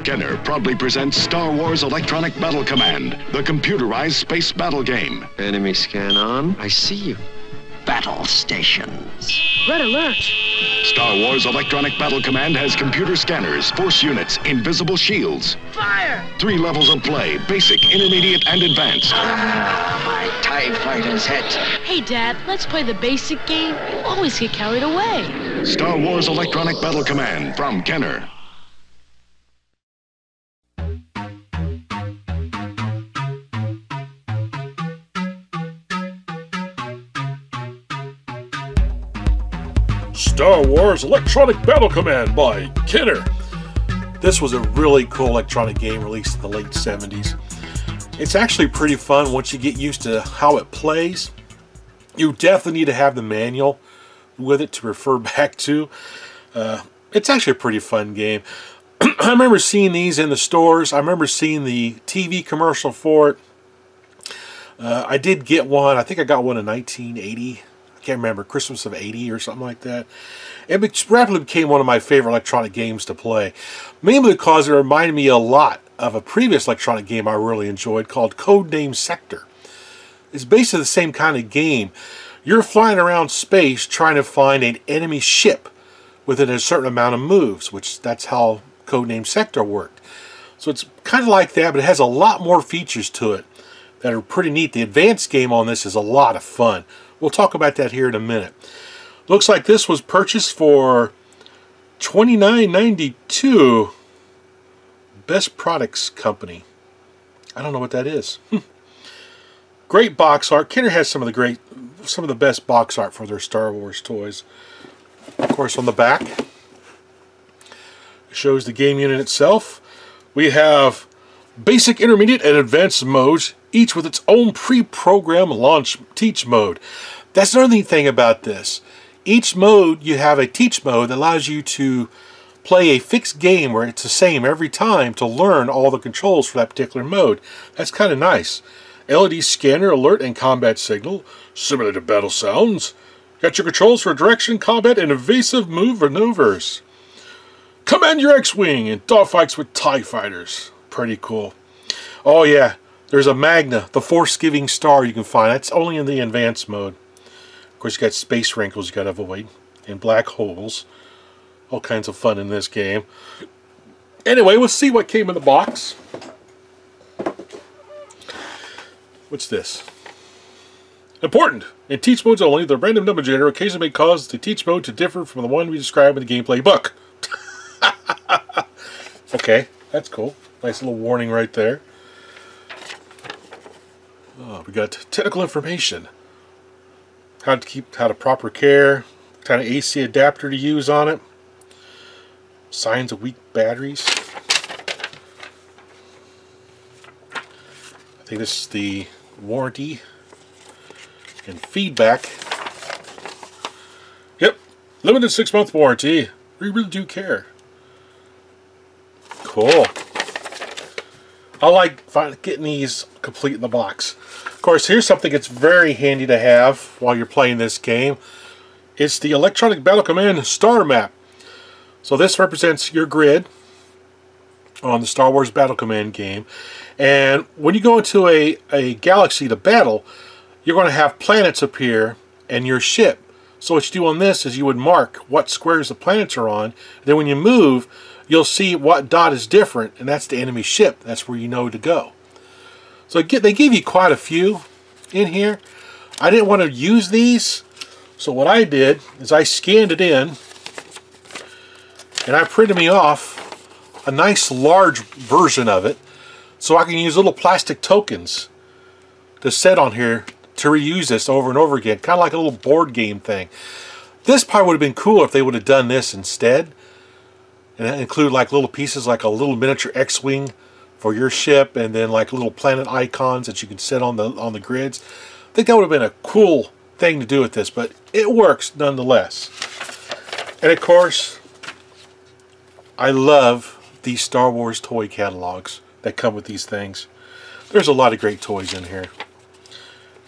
Kenner proudly presents Star Wars Electronic Battle Command, the computerized space battle game. Enemy scan on. I see you. Battle stations. Red alert. Star Wars Electronic Battle Command has computer scanners, force units, invisible shields. Fire! 3 levels of play, basic, intermediate, and advanced. My TIE fighter's hit. Hey, Dad, let's play the basic game. We'll always get carried away. Star Wars Electronic Battle Command from Kenner. Star Wars Electronic Battle Command by Kenner. This was a really cool electronic game released in the late 70s. It's actually pretty fun once you get used to how it plays. You definitely need to have the manual with it to refer back to. It's actually a pretty fun game. I remember seeing these in the stores. I remember seeing the TV commercial for it. I did get one. I think I got one in 1980. Can't remember, Christmas of 80 or something like that. It rapidly became one of my favorite electronic games to play, mainly because it reminded me a lot of a previous electronic game I really enjoyed called Codename Sector. It's basically the same kind of game. You're flying around space trying to find an enemy ship within a certain amount of moves, which that's how Codename Sector worked. So it's kind of like that, but it has a lot more features to it that are pretty neat. The advanced game on this is a lot of fun. We'll talk about that here in a minute. Looks like this was purchased for $29.92. Best Products Company. I don't know what that is. Great box art. Kenner has some of the best box art for their Star Wars toys. Of course, on the back, it shows the game unit itself. We have basic, intermediate, and advanced modes, each with its own pre-programmed launch teach mode. That's another neat thing about this. Each mode, you have a teach mode that allows you to play a fixed game where it's the same every time to learn all the controls for that particular mode. That's kind of nice. LED scanner, alert, and combat signal. Simulated battle sounds. Got your controls for direction, combat, and evasive move maneuvers. Command your X-Wing in dogfights with TIE fighters. Pretty cool. Oh yeah, there's a Magna, the force-giving star you can find. That's only in the advanced mode. Of course, you got space wrinkles you got to avoid, and black holes. All kinds of fun in this game. Anyway, let's see what came in the box. What's this? Important! In teach modes only, the random number generator occasionally may cause the teach mode to differ from the one we describe in the gameplay book. Okay, that's cool. Nice little warning right there. Oh, we got technical information. How to proper care, kind of AC adapter to use on it. Signs of weak batteries. I think this is the warranty and feedback. Yep, limited 6-month warranty. We really do care. Cool. I like getting these complete in the box. Of course, here's something that's very handy to have while you're playing this game. It's the Electronic Battle Command Star Map. So this represents your grid on the Star Wars Battle Command game. And when you go into a galaxy to battle, you're going to have planets appear and your ship. So what you do on this is you would mark what squares the planets are on. Then when you move, you'll see what dot is different, and that's the enemy ship. That's where you know to go. So they give you quite a few in here. I didn't want to use these, so what I did is I scanned it in, and I printed me off a nice large version of it, so I can use little plastic tokens to set on here to reuse this over and over again, kind of like a little board game thing. This probably would have been cool if they would have done this instead, and include like little pieces, like a little miniature X-Wing for your ship, and then like little planet icons that you can set on the grids. I think that would have been a cool thing to do with this, but it works nonetheless. And of course, I love these Star Wars toy catalogs that come with these things. There's a lot of great toys in here.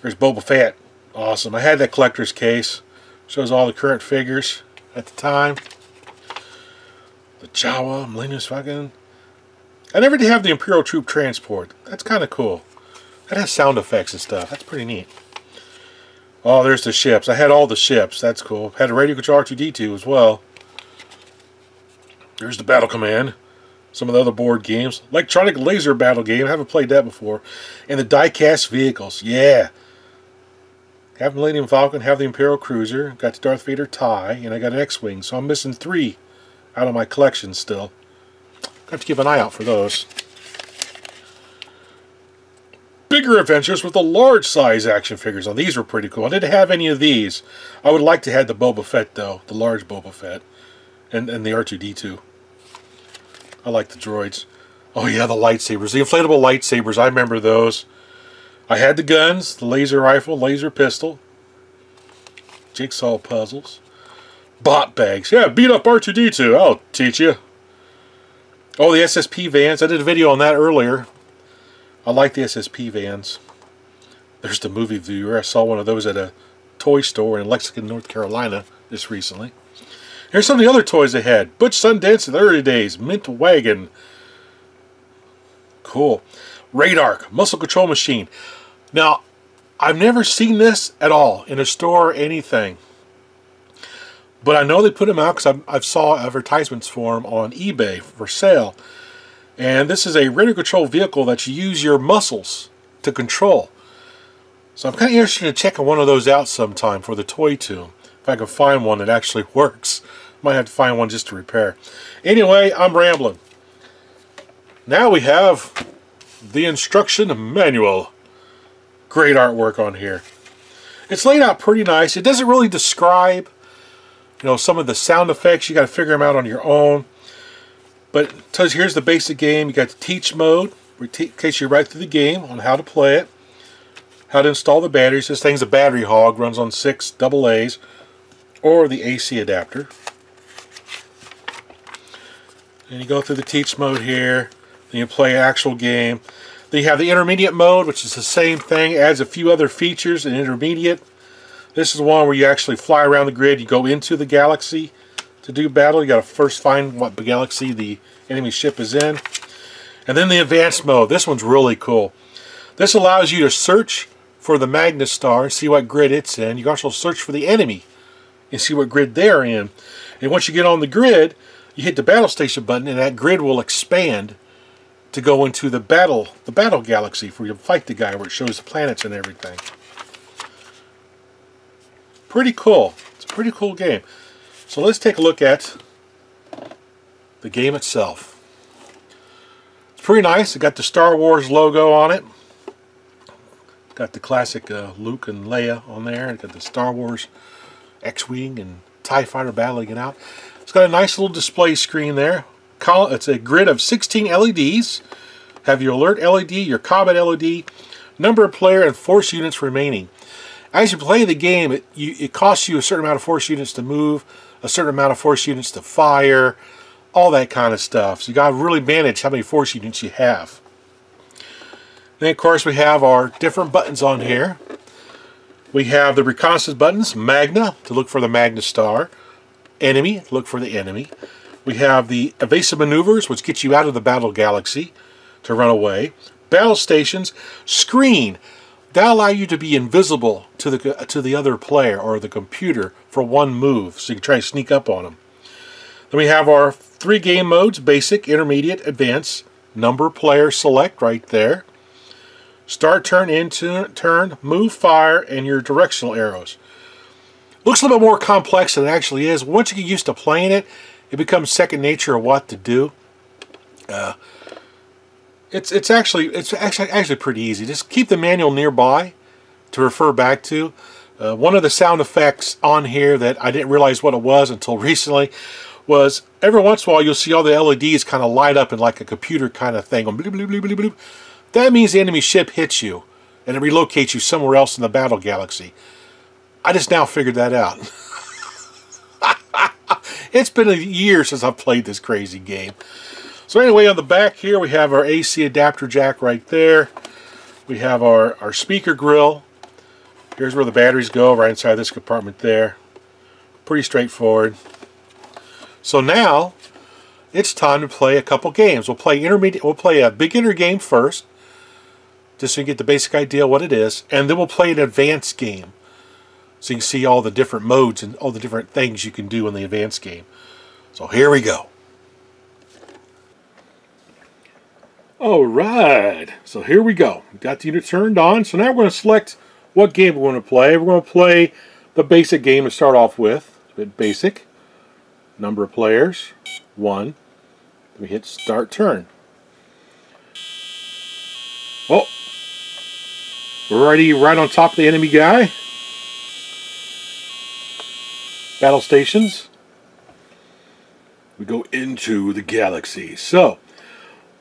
There's Boba Fett. Awesome. I had that collector's case. Shows all the current figures at the time. The Jawa, Millennium Falcon. I never did have the Imperial Troop Transport. That's kind of cool. That has sound effects and stuff. That's pretty neat. Oh, there's the ships. I had all the ships. That's cool. Had a radio control R2-D2 as well. There's the Battle Command. Some of the other board games. Electronic Laser Battle game. I haven't played that before. And the die-cast vehicles. Yeah. Have Millennium Falcon. Have the Imperial Cruiser. Got the Darth Vader TIE. And I got an X-Wing. So I'm missing 3 out of my collection still. Have to keep an eye out for those. Bigger adventures with the large size action figures. Oh, these were pretty cool. I didn't have any of these. I would like to have the Boba Fett though. The large Boba Fett. And the R2-D2. I like the droids. Oh yeah, the lightsabers. The inflatable lightsabers. I remember those. I had the guns. The laser rifle. Laser pistol. Jigsaw puzzles. Bot bags. Yeah, beat up R2-D2. I'll teach you. Oh, the SSP vans. I did a video on that earlier. I like the SSP vans. There's the movie viewer. I saw one of those at a toy store in Lexington, North Carolina just recently. Here's some of the other toys they had. Butch Sundance in the early days. Mint Wagon. Cool. Radar. Muscle Control Machine. Now, I've never seen this at all in a store or anything. But I know they put them out because I've saw advertisements for them on eBay for sale. And this is a radio control vehicle that you use your muscles to control. So I'm kind of interested in checking one of those out sometime for the Toy Tomb. If I can find one that actually works. Might have to find one just to repair. Anyway, I'm rambling. Now we have the instruction manual. Great artwork on here. It's laid out pretty nice. It doesn't really describe, you know, some of the sound effects. You got to figure them out on your own. But it tells you here's the basic game. You got the teach mode, in case you write through the game on how to play it, how to install the batteries. This thing's a battery hog, runs on 6 AA's, or the AC adapter. And you go through the teach mode here. Then you play an actual game. Then you have the intermediate mode, which is the same thing. Adds a few other features in intermediate. This is one where you actually fly around the grid. You go into the galaxy to do battle. You got to first find what galaxy the enemy ship is in. And then the advanced mode. This one's really cool. This allows you to search for the Magnus Star and see what grid it's in. You can also search for the enemy and see what grid they're in. And once you get on the grid, you hit the battle station button and that grid will expand to go into the battle galaxy for you to fight the guy, where it shows the planets and everything. Pretty cool. It's a pretty cool game. So let's take a look at the game itself. It's pretty nice. It got the Star Wars logo on it. Got the classic Luke and Leia on there. It got the Star Wars X-Wing and TIE Fighter battling it out. It's got a nice little display screen there. It's a grid of 16 LEDs. Have your alert LED, your combat LED, number of player, and force units remaining. As you play the game, it costs you a certain amount of force units to move, a certain amount of force units to fire, all that kind of stuff. So you got to really manage how many force units you have. Then of course we have our different buttons on here. We have the reconnaissance buttons, Magna to look for the Magnus Star, Enemy to look for the enemy. We have the evasive maneuvers, which get you out of the battle galaxy to run away. Battle stations, Screen. That allow you to be invisible to the other player or the computer for one move, so you can try to sneak up on them. Then we have our 3 game modes: Basic, Intermediate, Advanced. Number, Player, Select right there. Start turn, end turn, move, fire, and your directional arrows. Looks a little bit more complex than it actually is. Once you get used to playing it, it becomes second nature of what to do. It's actually pretty easy. Just keep the manual nearby to refer back to. One of the sound effects on here that I didn't realize what it was until recently was every once in a while you'll see all the LEDs kind of light up in like a computer kind of thing. Bloop, bloop, bloop, bloop, bloop. That means the enemy ship hits you and it relocates you somewhere else in the battle galaxy. I just now figured that out. It's been a year since I've played this crazy game. So anyway, on the back here we have our AC adapter jack right there. We have our speaker grill. Here's where the batteries go, right inside this compartment there. Pretty straightforward. So now, it's time to play a couple games. We'll play a beginner game first, just so you get the basic idea of what it is, and then we'll play an advanced game, so you can see all the different modes and all the different things you can do in the advanced game. So here we go. Alright, so here we go. We've got the unit turned on, so now we're going to select what game we want to play. We're going to play the basic game to start off with. It's a bit basic. Number of players, 1. We hit start turn. Oh, we're already right on top of the enemy guy. Battle stations. We go into the galaxy. So,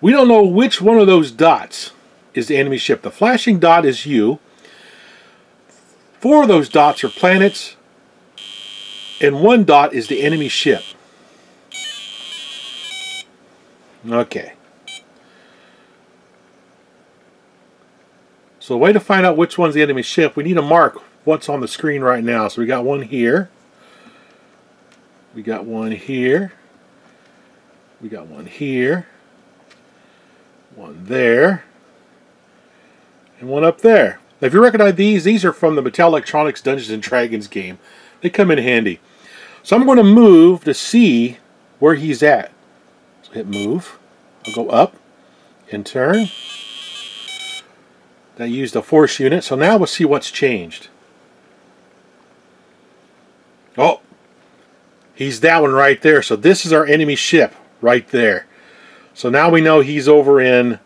we don't know which one of those dots is the enemy ship. The flashing dot is you. 4 of those dots are planets. And 1 dot is the enemy ship. Okay. So the way to find out which one's the enemy ship, we need to mark what's on the screen right now. So we got one here. We got one here. We got one here. One there. And one up there. Now if you recognize these are from the Mattel Electronics Dungeons & Dragons game. They come in handy. So I'm going to move to see where he's at. So hit move. I'll go up and turn. That used a force unit. So now we'll see what's changed. Oh, he's that one right there. So this is our enemy ship right there. So now we know he's over in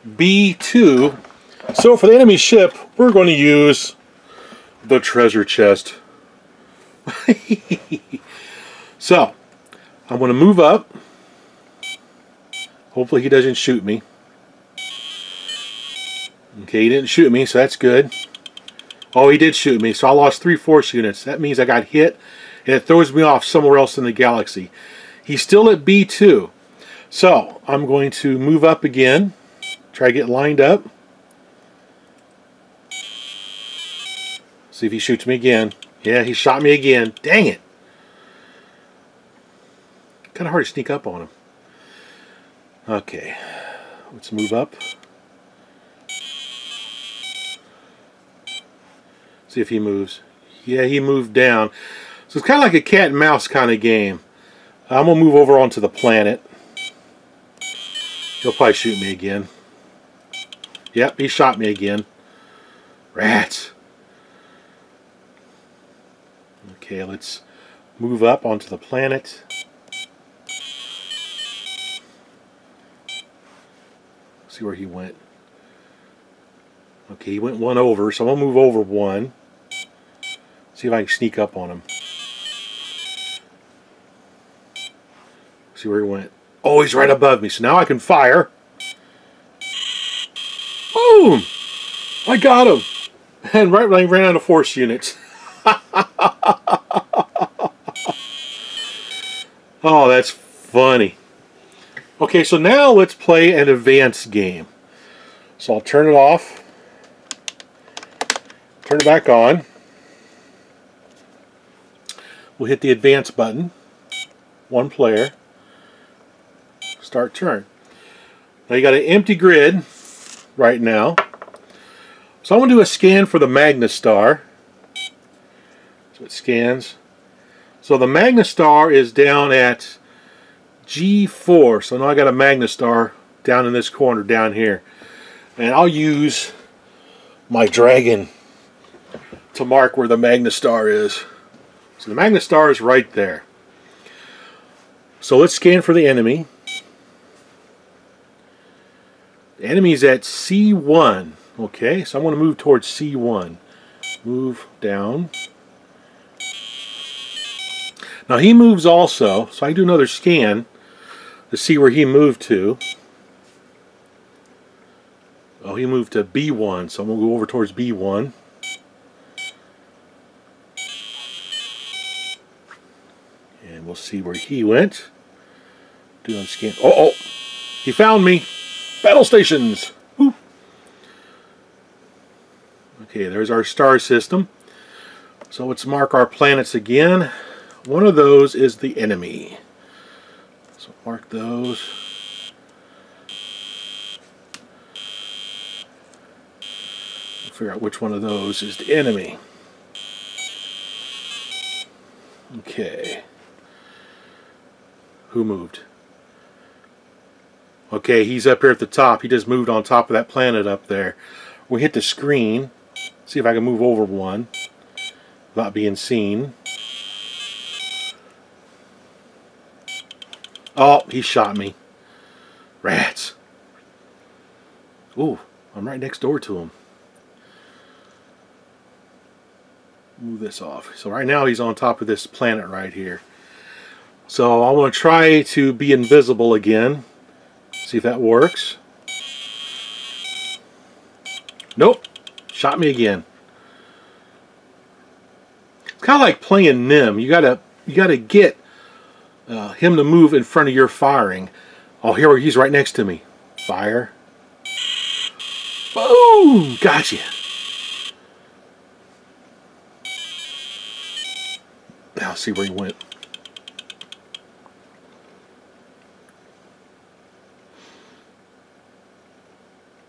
B2. So for the enemy ship, we're going to use the treasure chest. So, I'm going to move up. Hopefully he doesn't shoot me. Okay, he didn't shoot me, so that's good. Oh, he did shoot me, so I lost 3 force units. That means I got hit, and it throws me off somewhere else in the galaxy. He's still at B2. So, I'm going to move up again. Try to get lined up. See if he shoots me again. Yeah, he shot me again. Dang it. Kind of hard to sneak up on him. Okay. Let's move up. See if he moves. Yeah, he moved down. So it's kind of like a cat and mouse kind of game. I'm going to move over onto the planet. He'll probably shoot me again. Yep, he shot me again. Rats. Okay, let's move up onto the planet. See where he went. Okay, he went 1 over, so I'm going to move over 1. See if I can sneak up on him. See where he went. Oh, he's right above me, so now I can fire. Boom! I got him! And right when I ran out of force units. Oh, that's funny. Okay, so now let's play an advanced game. So I'll turn it off. Turn it back on. We'll hit the advance button. 1 player. Start turn. Now you got an empty grid right now. So I'm going to do a scan for the Magnastar. So it scans. So the Magnastar is down at G4. So now I got a Magnastar down in this corner down here. And I'll use my dragon to mark where the Magnastar is. So the Magnastar is right there. So let's scan for the enemy. The enemy's at C1. Okay, so I'm going to move towards C1. Move down. Now he moves also, so I can do another scan to see where he moved to. Oh, he moved to B1, so I'm going to go over towards B1. And we'll see where he went. Do a scan. Oh, he found me. Battle stations. Woo. Okay, there's our star system. So let's mark our planets again. One of those is the enemy. So mark those. Figure out which one of those is the enemy. Okay. Who moved? Okay, he's up here at the top. He just moved on top of that planet up there. We hit the screen. See if I can move over one without being seen. Oh, he shot me. Rats. Ooh, I'm right next door to him. Move this off. So right now he's on top of this planet right here. So I want to try to be invisible again. See if that works. Nope. Shot me again. It's kind of like playing Nim. You gotta get him to move in front of your firing. Oh, here he's right next to me. Fire. Boom! Gotcha. I'll see where he went.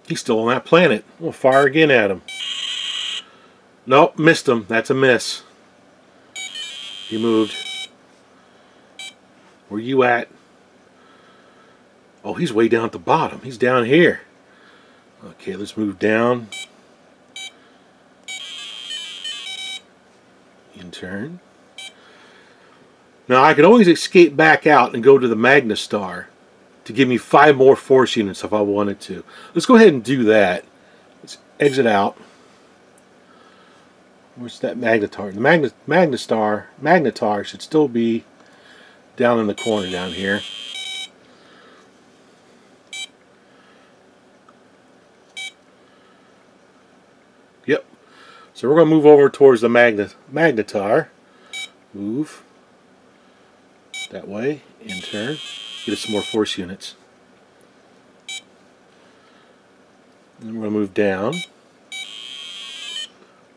He's still on that planet. We'll fire again at him. Nope, missed him. That's a miss. He moved. Where you at? Oh, he's way down at the bottom. He's down here. Okay, let's move down. In turn. Now I could always escape back out and go to the Magnestar to give me 5 more force units if I wanted to. Let's go ahead and do that. Let's exit out. Where's that Magnetar? The Magnetar should still be down in the corner down here. Yep. So we're going to move over towards the Magnetar. Move. That way. In turn. Get us some more force units. And we're going to move down.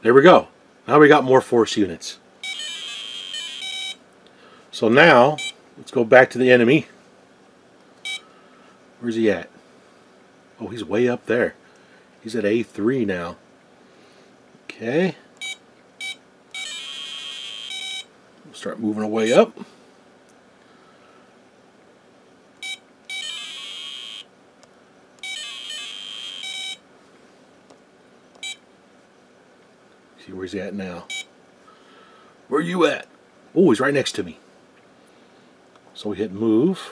There we go. Now we got more force units. So now, let's go back to the enemy. Where's he at? Oh, he's way up there. He's at A3 now. Okay. We'll start moving our way up. See where's he at now. Where are you at? Oh, he's right next to me. So we hit move.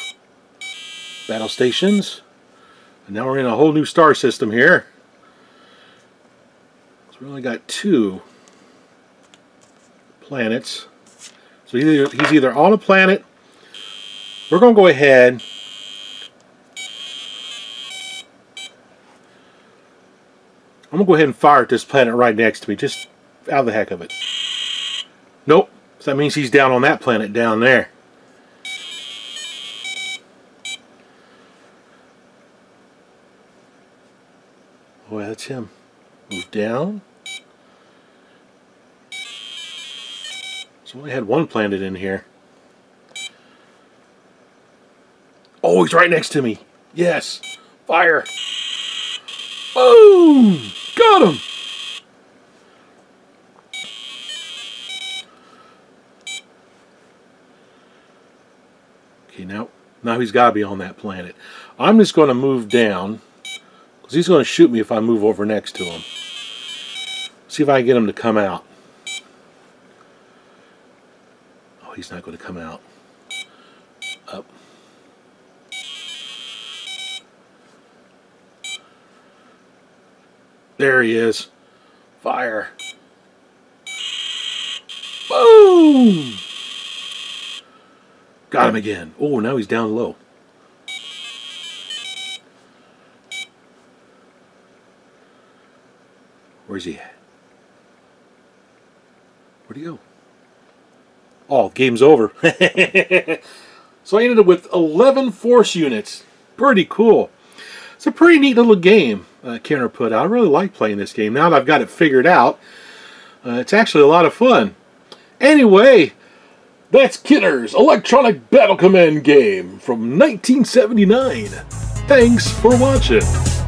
Battle stations. And now we're in a whole new star system here. So we only got 2 planets. So he's either on a planet. We're going to go ahead. I'm going to go ahead and fire at this planet right next to me. Just out of the heck of it. Nope. So that means he's down on that planet down there. Oh, yeah, that's him. Move down. So we had 1 planet in here. Oh, he's right next to me. Yes. Fire. Boom! Got him! Okay, now he's got to be on that planet. I'm just going to move down, because he's going to shoot me if I move over next to him. See if I can get him to come out. Oh, he's not going to come out. Up. There he is. Fire. Boom! Got him again. Oh, now he's down low. Where's he at? Where'd he go? Oh, game's over. So I ended up with 11 force units. Pretty cool. It's a pretty neat little game Kenner put out. I really like playing this game. Now that I've got it figured out, it's actually a lot of fun. Anyway, That's Kidder's Electronic Battle Command game from 1979. Thanks for watching.